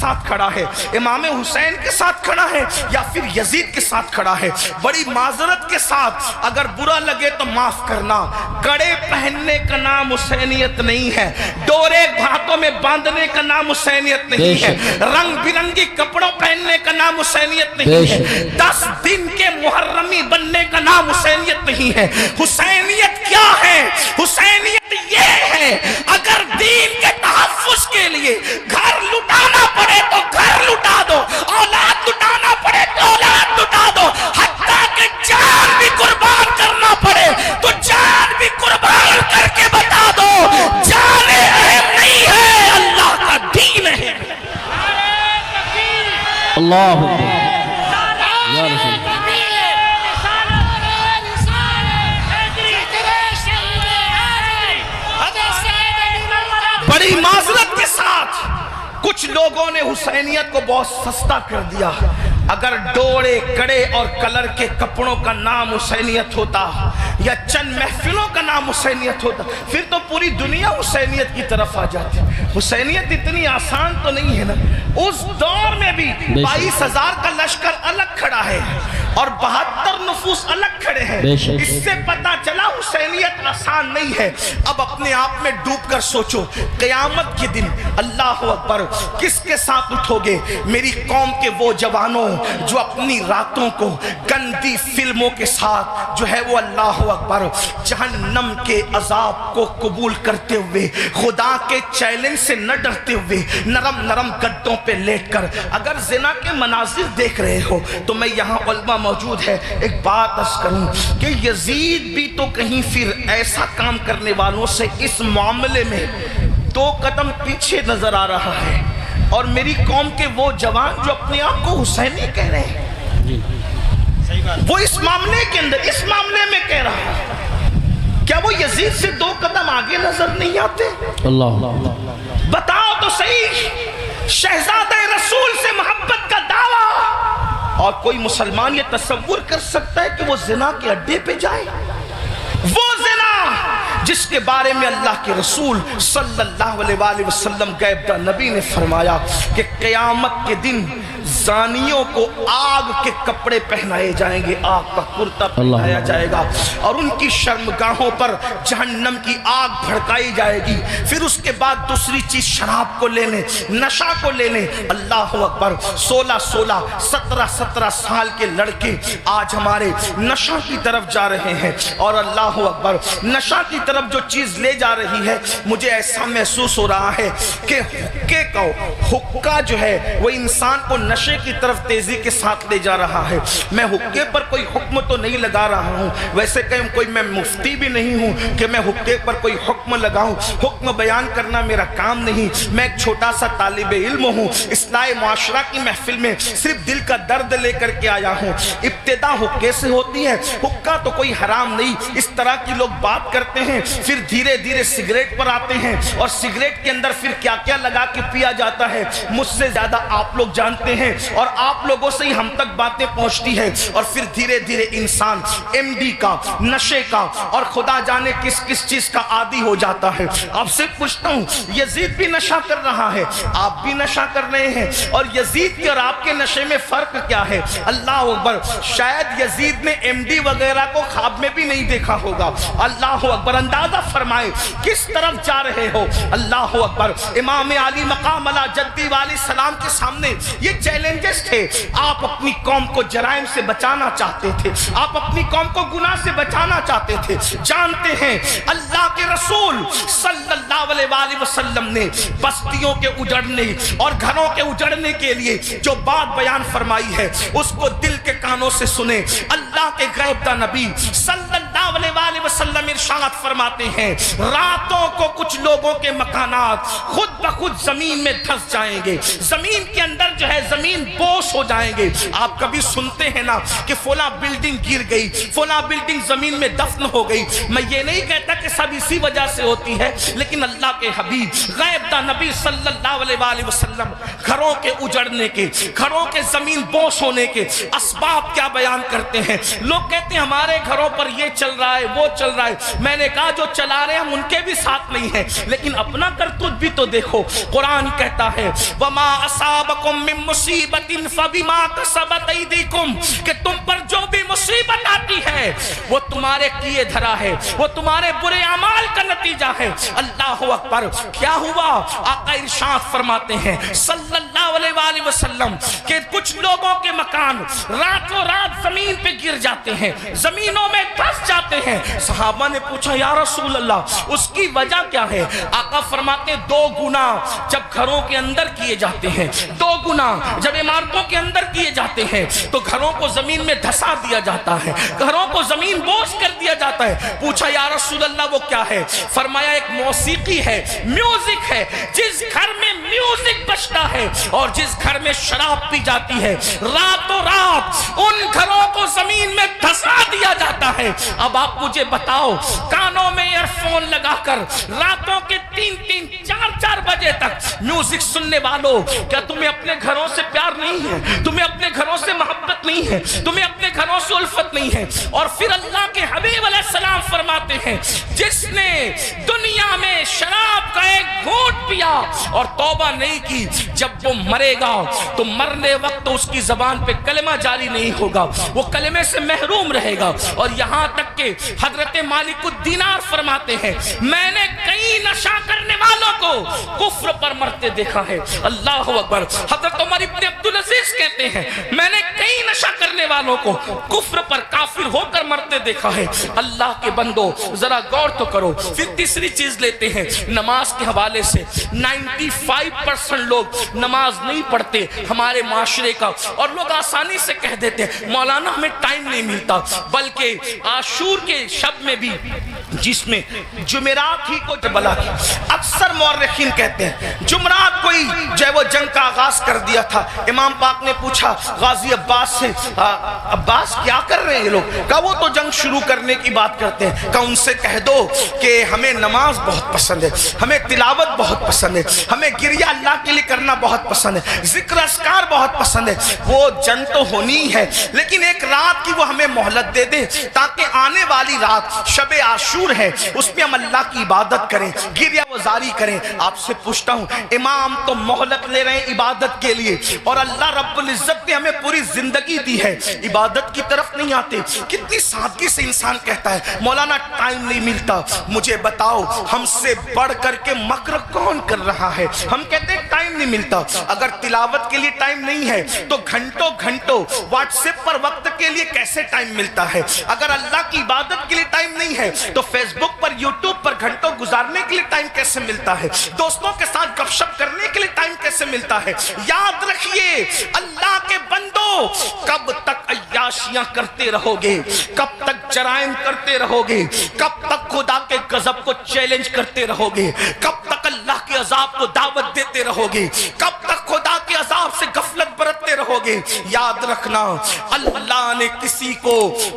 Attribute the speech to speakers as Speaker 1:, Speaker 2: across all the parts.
Speaker 1: ساتھ کھڑا ہے، امام حسین کے ساتھ کھڑا ہے یا پھر یزید کے ساتھ کھڑا ہے؟ بڑی معذرت کے ساتھ اگر برا لگے تو معاف کرنا، کڑے پہننے کا نام حسینیت نہیں ہے، ڈورے ہاتھوں میں باندھنے کا نام حسینیت نہیں ہے، رنگ برنگی کپڑوں پہننے کا نام حسینیت نہیں ہے، 10 دن کے محرمی بننے کا نام حسینیت نہیں ہے۔ حسینیت کیا ہے؟ حسینیت یہ ہے اگر دین کے تحفظ کے لیے گھر لٹانا پڑے تو گھر لٹا دو، اولاد لٹانا پڑے تو اولاد لٹا دو، حتیٰ کہ جان بھی قربان کرنا پڑے تو جان بھی قربان کر کے بتا دو جان اہم نہیں ہے، اللہ کا دین ہے۔
Speaker 2: اللہ
Speaker 1: بڑی معذرت کے ساتھ کچھ لوگوں نے حسینیت کو بہت سستا کر دیا۔ اگر ڈوڑے کڑے اور کلر کے کپڑوں کا نام حسینیت ہوتا یا چند محفلوں کا نام حسینیت ہوتا پھر تو پوری دنیا حسینیت کی طرف آ جاتی۔ حسینیت اتنی آسان تو نہیں ہے نا۔ اس دور میں بھی 22,000 کا لشکر الگ کھڑا ہے اور 72 نفوس الگ کھڑے ہیں۔ اس سے پتا چلا حسینیت آسان نہیں ہے۔ اب اپنے آپ میں ڈوب کر سوچو، قیامت کے دن اللہ اکبر کس کے ساتھ اٹھو گے؟ میری قوم کے وہ جوانوں جو اپنی راتوں کو گندی فلموں کے ساتھ جو ہے وہ اللہ اکبر جہنم کے عذاب کو قبول کرتے ہوئے، خدا کے چیلنج سے نہ ڈرتے ہوئے، نرم نرم گدوں پہ لیٹ کر اگر زنا کے مناظر دیکھ رہے ہو تو میں یہاں علماء موجود ہے، ایک بات عرض کروں کہ یزید بھی تو کہیں پھر ایسا کام کرنے والوں سے اس معاملے میں 2 قدم پیچھے نظر آ رہا ہے، اور میری قوم کے وہ جوان جو اپنے آپ کو حسینی کہہ رہے ہیں وہ اس معاملے کے اندر اس معاملے میں کہہ رہا ہے، کیا وہ یزید سے 2 قدم آگے نظر نہیں آتے؟ اللہ بتاؤ تو صحیح، شہزادہ رسول سے محبت کا دعویٰ، اور کوئی مسلمان یہ تصور کر سکتا ہے کہ وہ زنا کے اڈے پہ جائے؟ وہ زنا جس کے بارے میں اللہ کے رسول صلی اللہ علیہ وآلہ وسلم غیب نبی نے فرمایا کہ قیامت کے دن زانیوں کو آگ کے کپڑے پہنائے جائیں گے، آگ کا کرتا پہنایا جائے گا، اور ان کی شرمگاہوں پر جہنم کی آگ بھڑکائی جائے گی۔ پھر اس کے بعد دوسری چیز شراب کو لینے، نشہ کو لینے۔ اللہ اکبر، 16 17 سال کے لڑکے آج ہمارے نشہ کی طرف جا رہے ہیں، اور اللہ اکبر نشہ کی طرف جو چیز لے جا رہی ہے، مجھے ایسا محسوس ہو رہا ہے کہ حقہ جو ہے وہ انسان کو نشے کی طرف تیزی کے ساتھ لے جا رہا ہے۔ میں حقے پر کوئی حکم تو نہیں لگا رہا ہوں، ویسے کہ کوئی میں مفتی بھی نہیں ہوں کہ میں حقے پر کوئی حکم لگاؤں، حکم بیان کرنا میرا کام نہیں۔ میں ایک چھوٹا سا طالب علم ہوں، اصلاح معاشرہ کی محفل میں صرف دل کا درد لے کر کے آیا ہوں۔ ابتدا حقے سے ہوتی ہے، حقہ تو کوئی حرام نہیں، اس طرح کی لوگ بات کرتے ہیں، پھر دھیرے دھیرے سگریٹ پر آتے ہیں، اور سگریٹ کے اندر پھر کیا کیا لگا کے پیا جاتا ہے مجھ سے زیادہ آپ لوگ جانتے ہیں، اور آپ لوگوں سے ہی ہم تک باتیں پہنچتی ہیں، اور پھر دھیرے دھیرے انسان ایم ڈی کا، نشے کا، اور خدا جانے کس کس چیز کا عادی ہو جاتا ہے۔ آپ سے پوچھتا ہوں، یزید بھی نشہ کر رہا ہے، آپ بھی نشہ کر رہے ہیں، اور یزید کے اور آپ کے نشے میں فرق کیا ہے؟ اللہ اکبر، شاید یزید نے ایم ڈی وغیرہ کو خواب میں بھی نہیں دیکھا ہوگا۔ اللہ اکبر، اندازہ فرمائے کس طرف جا رہے ہو۔ اللہ اکبر، امام علی مقام علی جدی والی سلام کے سامنے یہ چیلنجز تھے۔ آپ اپنی قوم کو جرائم سے بچانا چاہتے تھے، آپ اپنی قوم کو گناہ سے بچانا چاہتے تھے۔ جانتے ہیں اللہ کے رسول صلی اللہ علیہ وآلہ وسلم نے بستیوں کے اجڑنے اور گھروں کے اجڑنے کے لیے جو بات بیان فرمائی ہے اس کو دل کے کانوں سے سنے۔ اللہ کے غیب دا نبی صلی اللہ علیہ وآلہ وسلم ارشاد فرماتے ہیں، راتوں کو کچھ لوگوں کے مکانات خود بخود زمین میں دھس جائیں گے، زمین کے اندر جو ہے زمین بوس ہو جائیں گے۔ آپ کبھی سنتے ہیں نا کہ فلاں بلڈنگ گر گئی، فلاں بلڈنگ زمین میں دفن ہو گئی۔ میں یہ نہیں کہتا کہ سب اسی وجہ سے ہوتی ہے، لیکن اللہ کے حبیب غیب دا نبی صلی اللہ علیہ وآلہ وسلم گھروں کے اجڑنے کے، گھروں کے زمین بوس ہونے کے اسباب کیا بیان کرتے ہیں۔ لوگ کہتے ہیں ہمارے گھروں پر یہ چل رہا ہے وہ چل رہا ہے، میں نے کہا جو چلا رہے ہیں ہم ان کے بھی ساتھ نہیں ہیں، لیکن اپنا کرتوت بھی تو دیکھو. قرآن کہتا ہے وَمَا أَصَابَكُم مِّن مُّصِيبَةٍ فَبِمَا كَسَبَتْ أَيْدِيكُمْ، کہ تم پر جو بھی مصیبت آتی ہے وہ تمہارے کیے دھرا ہے، وہ تمہارے برے اعمال کا نتیجہ ہے. اللہ اکبر. کیا ہوا؟ آقا ارشاد فرماتے ہیں صلی اللہ علیہ وآلہ وسلم کہ کچھ لوگوں کے مکان راتوں رات زمین پہ گر جاتے ہیں، زمینوں میں دھس جاتے ہیں. صحابہ نے پوچھا یا رسول اللہ اس کی وجہ کیا ہے؟ آقا فرماتے ہیں 2 گناہ جب گھروں کے اندر کیے جاتے ہیں، 2 گناہ جب عمارتوں کے اندر کیے جاتے ہیں تو گھروں کو زمین میں دھسا دیا جاتا ہے، گھروں کو زمین بوس کر دیا جاتا ہے. پوچھا یا رسول اللہ وہ کیا ہے؟ فرمایا ایک موسیقی ہے، میوزک ہے. جس گھر میں میوزک بجتا ہے اور جس گھر میں شراب پی جاتی ہے راتوں رات ان گھروں کو زمین میں دھسا دیا جاتا ہے. اب آپ مجھے بتاؤ کانوں میں ایئر فون لگا کر راتوں کے 3-3 4-4 بجے تک میوزک سننے والوں، کیا تمہیں اپنے گھروں سے پیار نہیں ہے؟ تمہیں اپنے گھروں سے محبت نہیں ہے؟ تمہیں اپنے گھروں سے الفت نہیں ہے؟ اور پھر اللہ کے حبیب علیہ السلام فرماتے ہیں جس نے دنیا میں شراب کا ایک گھونٹ پیا اور توبہ نہیں کی، جب وہ مرے گا تو مرنے وقت اس کی زبان پہ کلمہ جاری نہیں ہوگا، وہ کلمے سے محروم رہے گا. اور یہاں تک کہ حضرت مالک الدینار فرماتے ہیں میں نے کئی نشہ کرنے والوں کو کفر پر مرتے دیکھا ہے. اللہ اکبر. حضرت عمر ابن عبدالعزیز کہتے ہیں میں نے کئی نشہ کرنے والوں کو کفر پر کافر ہو کر مرتے دیکھا ہے. اللہ کے بندو ذرا غور تو کرو. پھر تیسری چیز لیتے ہیں نماز کے حوالے سے. 95% لوگ نماز نہیں پڑھتے ہمارے معاشرے کا، اور لوگ آسانی سے کہہ دیتے ہیں مولانا ہمیں ٹائم نہیں ملتا. بلکہ عاشور کے شب میں بھی جس میں جمعرات ہی کو جبلا کی، اکثر مورخین کہتے ہیں جمعرات کوئی جو ہے وہ جنگ کا آغاز کر دیا تھا. امام پاک نے پوچھا غازی عباس سے عباس کیا کر رہے ہیں یہ لوگ؟ کہا وہ تو جنگ شروع کرنے کی بات کرتے ہیں. کہا ان سے کہہ دو کہ ہمیں نماز بہت پسند ہے، ہمیں تلاوت بہت پسند ہے، ہمیں گریہ اللہ کے لیے کرنا بہت پسند ہے، ذکر اذکار بہت پسند ہے. وہ جنگ تو ہونی ہے لیکن ایک رات کی وہ ہمیں مہلت دے دیں تاکہ آنے والی رات شب عاشور ہے اس میں ہم اللہ کی عبادت کریں، گریہ وزاری کریں. آپ سے پوچھتا ہوں امام تو مہلت لے رہے ہیں عبادت کے لیے اور اللہ رب العزت نے ہمیں پوری زندگی دی ہے، عبادت کی طرف نہیں آتے. کتنی سادگی سے انسان کہتا ہے مولانا ٹائم نہیں ملتا. مجھے بتاؤ ہم سے بڑھ کر کے مکر کون کر رہا ہے؟ ہم کہتے ہیں ٹائم نہیں ملتا. اگر تلاوت کے لیے ٹائم نہیں ہے تو گھنٹوں گھنٹوں واٹس ایپ پر وقت کے لیے کیسے ٹائم ملتا ہے؟ اگر اللہ کی عبادت کے لیے ٹائم نہیں ہے تو فیس بک پر یوٹیوب پر گھنٹوں گزارنے کے لیے ٹائم کیسے ملتا ہے؟ دوستوں کے ساتھ گپ شپ کرنے کے لیے ٹائم کیسے ملتا ہے؟ یاد رکھیے اللہ کے بندو کب تک عیاشیاں کرتے رہو گے؟ کب تک جرائم کرتے رہو گے؟ کب تک خدا کے غضب کو چیلنج کرتے رہو گے؟ کب تک اللہ کے عذاب کو دعوت دیتے رہو گے؟ کب تک خدا کے عذاب سے غفلت برتتے رہو گے؟ یاد رکھنا اللہ نے کسی کو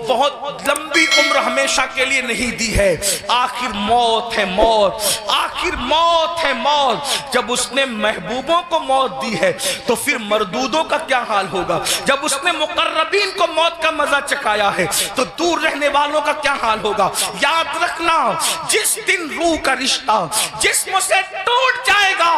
Speaker 1: بہت لمبی عمر ہمیشہ کے لیے نہیں دی ہے. آخر موت ہے موت، آخر موت ہے موت. جب اس نے محبوبوں کو موت دی ہے تو پھر مردودوں کا کیا حال ہوگا؟ جب اس نے مقربین کو موت کا مزہ چکھایا ہے تو دور رہنے والوں کا کیا حال ہوگا؟ یاد رکھنا جس دن روح کا رشتہ جسم سے ٹوٹ جائے گا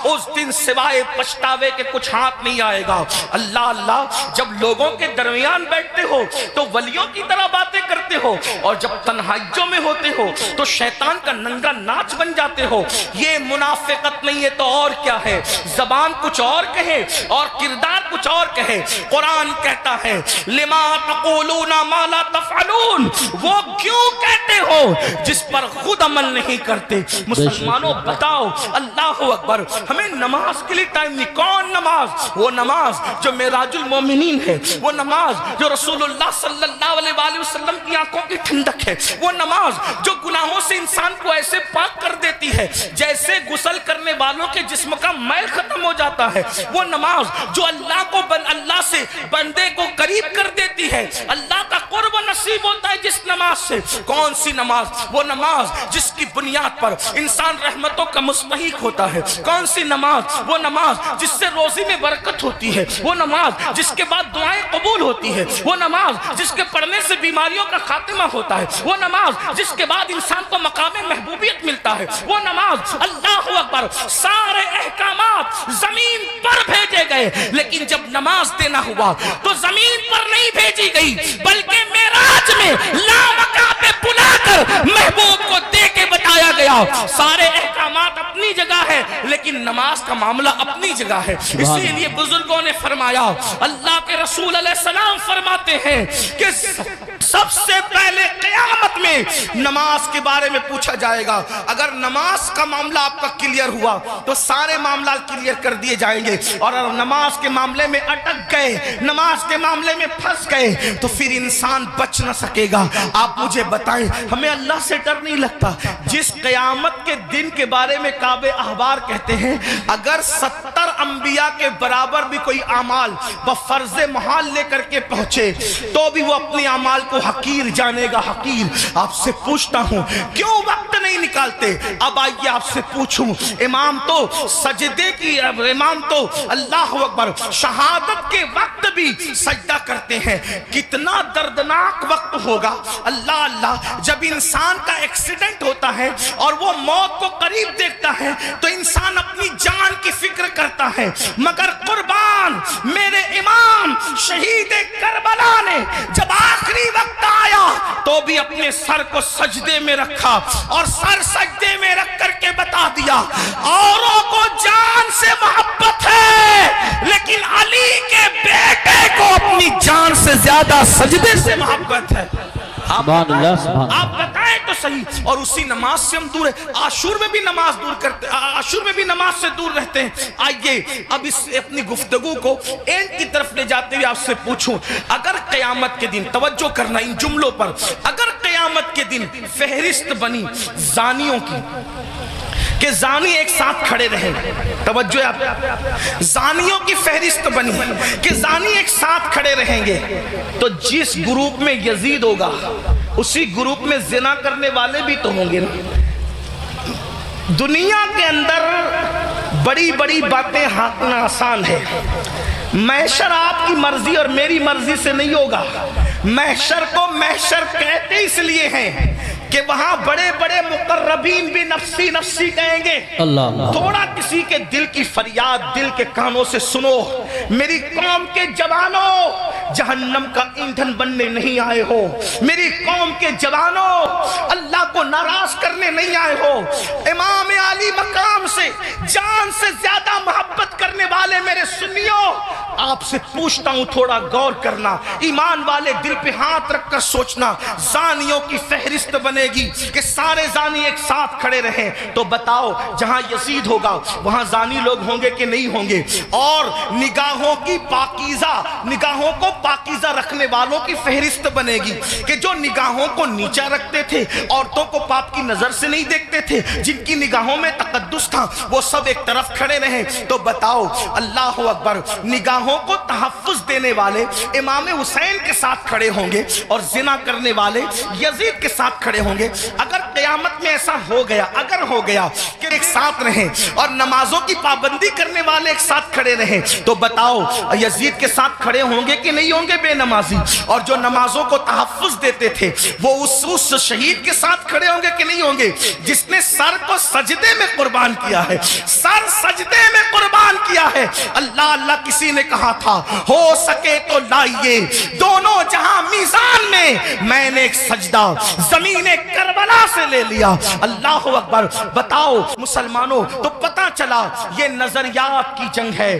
Speaker 1: اس دن سوائے پچھتاوے کے کچھ ہاتھ نہیں آئے گا. اللہ اللہ جب لوگوں کے درمیان بیٹھتے ہو تو ولیوں کی طرح باتیں کرتے ہو اور جب تنہائیوں میں ہوتے ہو تو شیطان کا ننگا ناچ بن جاتے ہو. یہ منافقت نہیں ہے تو اور کیا ہے؟ زبان کچھ اور کہے اور کردار کچھ اور کہے. قرآن کہتا ہے لما تقولون ما لا تفعلون، وہ کیوں کہتے ہو جس پر خود عمل نہیں کرتے. مسلمانوں بتاؤ اللہ اکبر. ہمیں نماز کے لیے ٹائم نہیں. کون نماز؟ وہ نماز جو معراج المومنین ہے، وہ نماز جو رسول اللہ صلی اللہ علیہ وآلہ وسلم کی آنکھوں کی ٹھنڈک ہے، وہ نماز جو گناہوں سے انسان کو ایسے پاک کر دیتی ہے جیسے غسل کرنے والوں کے جسم کا میل ختم ہو جاتا ہے. وہ نماز جو اللہ سے بندے کو قریب کر دیتی ہے, اللہ کا قرب نصیب ہوتا ہے جس نماز سے. کون سی نماز؟ وہ نماز جس کی بنیاد پر انسان رحمتوں کا مستحق ہوتا ہے. کون سی نماز؟ وہ نماز جس سے روزی میں برکت ہوتی ہے. وہ نماز جس کے بعد دعائیں قبول ہوتی ہے. وہ نماز جس کے پڑھنے سے بیماریوں کا خاتمہ ہوتا ہے. وہ نماز جس کے بعد انسان کو مقام محبوبیت ملتا ہے. وہ نماز, اللہ اکبر, سارے احکامات زمین پر بھیجے گئے, لیکن جب نماز دینا ہوا تو زمین پر نہیں بھیجی گئی, بلکہ معراج میں لامکان پہ بلا کر محبوب کو دے کے بتایا گیا. سارے احکامات اپنی جگہ ہے, لیکن نماز کا معاملہ اپنی جگہ ہے. اسی لیے بزرگوں نے فرمایا, اللہ کے رسول علیہ السلام فرماتے ہیں کہ سب سے پہلے قیامت میں نماز کے بارے میں پوچھا جائے گا. اگر نماز کا معاملہ آپ کا کلیئر ہوا تو سارے معاملات کلیئر کر دیے جائیں گے, اور اگر نماز کے معاملے میں اٹک گئے, نماز کے معاملے میں پھنس گئے, تو پھر انسان بچ نہ سکے گا. آپ مجھے بتائیں, ہمیں اللہ سے ڈر نہیں لگتا؟ جس قیامت کے دن کے بارے میں کعب احبار کہتے ہیں, اگر 70 انبیاء کے برابر بھی کوئی اعمال بفرض محال لے کر کے پہنچے تو بھی وہ اپنے اعمال کو حقیر جانے گا, حقیر. آپ سے پوچھتا ہوں, کیوں وقت نہیں نکالتے؟ اب آئیے آپ سے پوچھوں, امام تو سجدے کی, امام تو اللہ اکبر شہادت کے وقت بھی سجدہ کرتے ہیں. کتنا دردناک وقت ہوگا, اللہ اللہ, جب انسان کا ایکسیڈنٹ ہوتا ہے اور وہ موت کو قریب دیکھتا ہے تو انسان اپنی جان کی فکر کرتا ہے. مگر قربان میرے امام شہید کربلا نے جب آخری وقت آیا تو بھی اپنے سر کو سجدے میں رکھا, اور سر سجدے میں رکھ کر کے بتا دیا, اوروں کو جان سے محبت ہے, لیکن علی کے بیٹے کو اپنی جان سے زیادہ سجدے سے محبت ہے. آپ بتائیں تو صحیح. اور اسی نماز سے ہم دور ہیں. عاشور میں بھی نماز دور کرتے, عاشور میں بھی نماز سے دور رہتے ہیں. آئیے اب اس اپنی گفتگو کو اینڈ کی طرف لے جاتے ہوئے آپ سے پوچھوں, اگر قیامت کے دن, توجہ کرنا ان جملوں پر, اگر قیامت کے دن فہرست بنی زانیوں کی کہ زانی ایک ساتھ کھڑے رہیں, توجہ آپ, زانیوں کی فہرست بنی کہ زانی ایک ساتھ کھڑے رہیں گے, تو جس گروپ میں یزید ہوگا اسی گروپ میں زنا کرنے والے بھی تو ہوں گے نا. دنیا کے اندر بڑی بڑی باتیں ہانکنا آسان ہے. محشر آپ کی مرضی اور میری مرضی سے نہیں ہوگا. محشر کو محشر کہتے اس لیے ہیں کہ وہاں بڑے بڑے مقربین بھی نفسی نفسی کہیں گے. تھوڑا کسی کے دل کی فریاد دل کے کانوں سے سنو, میری قوم کے جوانوں جہنم کا ایندھن بننے نہیں آئے ہو, میری قوم کے جوانوں اللہ کو ناراض کرنے نہیں آئے ہو. امام علی مقام سے جان سے زیادہ محبت کرنے والے میرے سنیوں, آپ سے پوچھتا ہوں تھوڑا غور کرنا, ایمان والے دل پہ ہاتھ رکھ کر سوچنا. زانیوں کی فہرست بنے گی کہ سارے زانی ایک ساتھ کھڑے رہیں, تو بتاؤ جہاں یزید ہوگا وہاں زانی لوگ ہوں گے کہ نہیں ہوں گے؟ اور نگاہوں کی پاکیزہ, نگاہوں کو پاکیزہ رکھنے والوں کی فہرست بنے گی کہ جو نگاہوں کو نیچا رکھتے تھے, عورتوں کو پاپ کی نظر سے نہیں دیکھتے تھے, جن کی نگاہوں میں تقدس تھا, وہ سب ایک طرف کھڑے رہیں. تو بتاؤ اللہ اکبر, نگاہوں کو تحفظ دینے والے امام حسین کے ساتھ کھڑے ہوں گے اور زنا کرنے والے یزید کے ساتھ کھڑے ہوں گے. اگر قیامت میں ایسا ہو گیا, اگر ہو گیا کہ ایک ساتھ رہیں اور نمازوں کی پابندی کرنے والے ایک ساتھ کھڑے رہیں, تو بتاؤ یزید کے ساتھ کھڑے ہوں گے کہ نہیں ہوں گے بے نمازی؟ اور جو نمازوں کو تحفظ دیتے تھے وہ اس شہید کے ساتھ کھڑے ہوں گے کہ نہیں ہوں گے جس نے سر کو سجدے میں قربان کیا ہے, سر سجدے میں قربان کیا ہے. اللہ اللہ, کسی نے کہا تھا ہو سکے تو لائیے دونوں جہاں میزان میں نے ایک سجدہ زمین کربلا سے لے لیا. اللہ اکبر. بتاؤ مسلمانوں, تو پتہ چلا یہ نظریات کی جنگ ہے,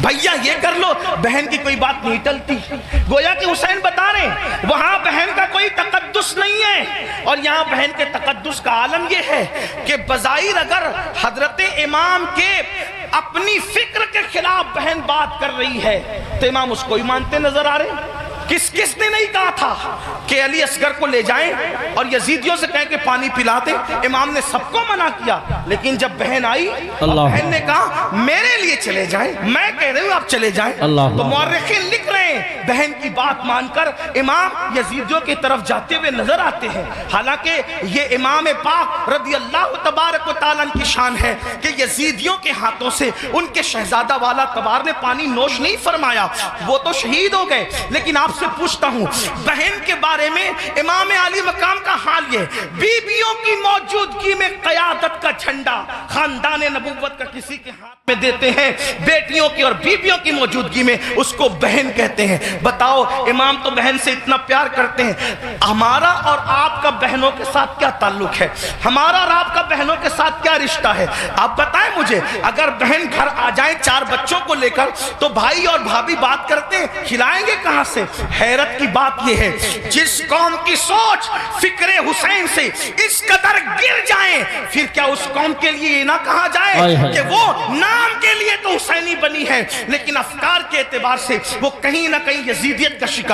Speaker 1: بھیا یہ کر لو، بہن کی کوئی بات نہیں ٹلتی. گویا کہ حسین بتا رہے ہیں وہاں بہن کا کوئی تقدس نہیں ہے، اور یہاں بہن کے تقدس کا عالم یہ ہے کہ بظاہر اگر حضرت امام کے اپنی فکر کے خلاف بہن بات کر رہی ہے تو امام اس کو ہی مانتے نظر آ رہے ہیں. کس نے نہیں کہا تھا کہ علی اصغر کو لے جائیں اور یزیدیوں سے کہیں کہ پانی پلاتے؟ امام نے سب کو منع کیا، لیکن جب بہن آئی بہن نے کہا میرے لیے چلے جائیں، میں کہہ رہی ہوں آپ چلے جائیں. تو مورخین لکھ رہے ہیں بہن کی بات مان کر امام یزیدیوں کی طرف جاتے ہوئے نظر آتے ہیں. حالانکہ یہ امام پاک رضی اللہ تبارک و تعالیٰ کی شان ہے کہ یزیدیوں کے ہاتھوں سے ان کے شہزادہ والا تبار نے پانی نوش نہیں فرمایا، وہ تو شہید ہو گئے. لیکن آپ سے پوچھتا ہوں بہن کے بارے میں امام علی مقام کا حال یہ، بیویوں کی موجودگی میں قیادت کا جھنڈا خاندان نبوت کا کسی کے ہاتھ میں دیتے ہیں، بیٹیوں کی اور بیویوں کی موجودگی میں اس کو بہن کہتے ہیں. بتاؤ امام تو بہن سے اتنا پیار کرتے ہیں. ہمارا اور آپ کا بہنوں کے ساتھ کیا تعلق ہے؟ ہمارا اور آپ کا بہنوں کے ساتھ کیا رشتہ ہے؟ آپ بتائیں مجھے. اگر بہن گھر آ جائیں 4 بچوں کو لے کر تو بھائی اور بھابھی بات کرتے ہیں، کھلائیں گے کہاں سے؟ حیرت کی بات یہ ہے جس قوم کی سوچ فکر حسین سے اس قدر گر جائیں، پھر کیا اس قوم کے لیے یہ نہ کہا جائے کہ وہ نام کے لیے تو حسینی بنی ہے لیکن افکار کے اعتبار سے وہ کہیں نہ کہیں یزیدیت کا شکار